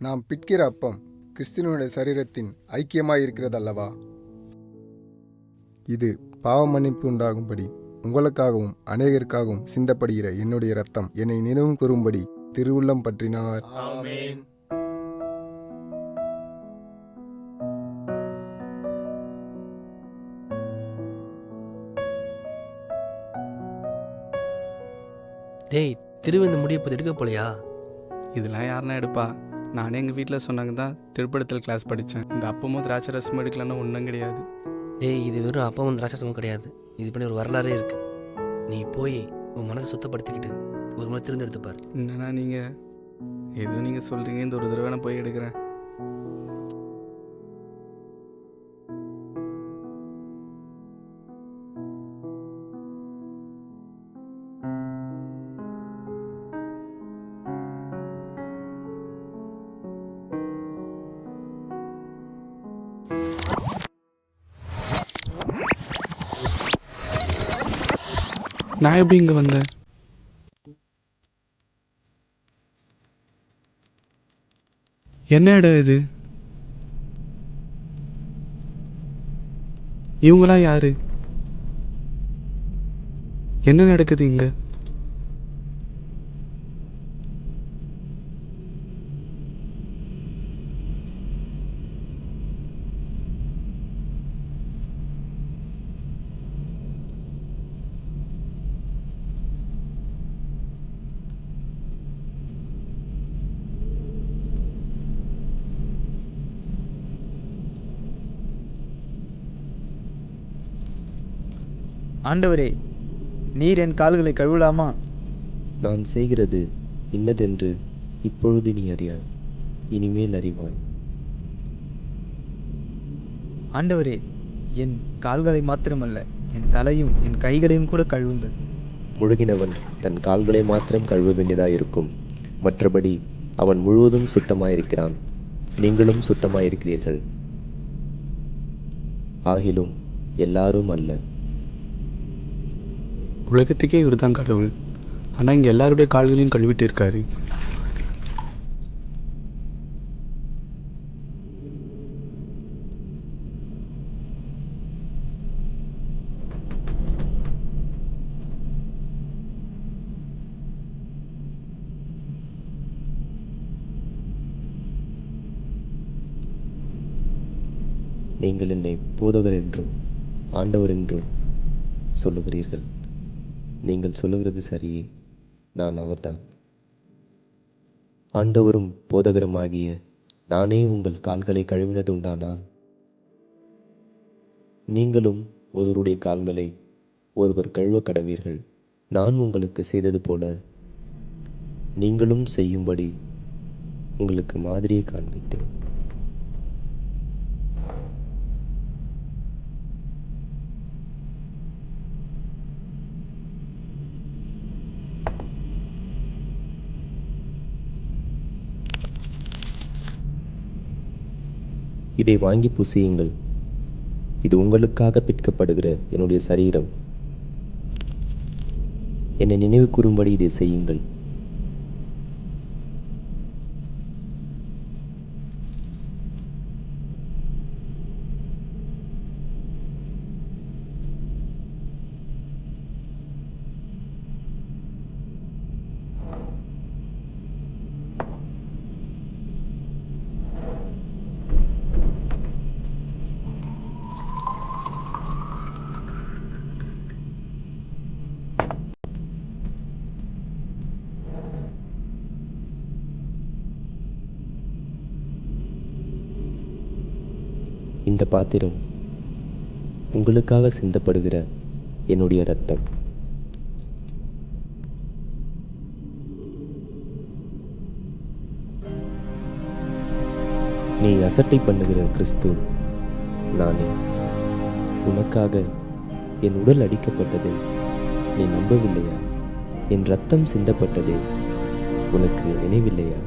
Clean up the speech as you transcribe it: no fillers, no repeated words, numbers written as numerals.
நாம் பிட்கிற அப்பம் கிறிஸ்துவனுடைய சரீரத்தின் ஐக்கியமாய் இருக்கிறதல்லவா? இது பாவ மன்னிப்பு உண்டாகும்படி உங்களுக்காகவும் அநேகருக்காகவும் சிந்தப்படுகிற என்னுடைய இரத்தம். என்னை நினைவு கூறும்படி திருவுள்ளம் பற்றினார். ஆமென். டேய், திருவிந்து முடியப்போது எடுக்க போலையா? இதெல்லாம் யாருன்னா எடுப்பா? நானே எங்கள் வீட்டில் சொன்னாங்க தான் திருப்படத்தில் கிளாஸ் படித்தேன். இந்த அப்பமும் திராட்சை ரசமும் எடுக்கலன்னா ஒன்றும் கிடையாது. டேய், இது வெறும் அப்பமும் திராட்சசமும் கிடையாது. இது பண்ணி ஒரு வரலாறே இருக்கு. நீ போய் உன் மனசை சுத்தப்படுத்திக்கிட்டு ஒரு முறை திருந்து எடுத்துப்பார். என்னன்னா நீங்கள் எதுவும் நீங்கள் சொல்கிறீங்க, இந்த ஒரு தடவை நான் போய் எடுக்கிறேன். நான் எப்படி இங்கே வந்தேன்? என்ன இடம் இது? இவங்களாம் யாரு? என்ன நடக்குது இங்க? ஆண்டவரே, நீர் என் கால்களை கழுவலாமா? நான் செய்கிறது இன்னதென்று இப்பொழுது நீ அறியாய், இனிமேல் அறிவாய். ஆண்டவரே, என் கால்களை மாத்திரமல்ல, என் தலையும் என் கைகளையும் கூட கழுவுங்கள். முழுகினவன் தன் கால்களை மாத்திரம் கழுவ வேண்டியதாயிருக்கும், மற்றபடி அவன் முழுவதும் சுத்தமாயிருக்கிறான். நீங்களும் சுத்தமாயிருக்கிறீர்கள், ஆகிலும் எல்லாரும் அல்ல. உலகத்துக்கே இவர் தான் கடவுள். ஆனால் இங்கே எல்லாருடைய கால்களையும் கழுவிட்டு இருக்காரு. நீங்கள் என்னை போதகர் என்றும் ஆண்டவர் என்றும் சொல்லுகிறீர்கள். நீங்கள் சொல்லுகிறது சரியே, நான் அவர்தான். ஆண்டவரும் போதகருமாகிய நானே உங்கள் கால்களை கழுவினது உண்டானால், நீங்களும் ஒருவருடைய கால்களை ஒருவர் கழுவ கடவீர்கள். நான் உங்களுக்கு செய்தது போல நீங்களும் செய்யும்படி உங்களுக்கு மாதிரியை காண்பித்தேன். இதை வாங்கி புசியுங்கள். இது உங்களுக்காக பிற்கப்படுகிற என்னுடைய சரீரம். என்னை நினைவு கூறும்படி இதை செய்யுங்கள். இந்த பாத்திரம் உங்களுக்காக சிந்தப்படுகிற என்னுடைய இரத்தம். நீ அசட்டை பண்ணுகிற கிறிஸ்து நானே. உனக்காக என் உடல் அடிக்கப்பட்டதை நீ நம்பவில்லையா? என் இரத்தம் சிந்தப்பட்டதே உனக்கு நினைவில்லையா?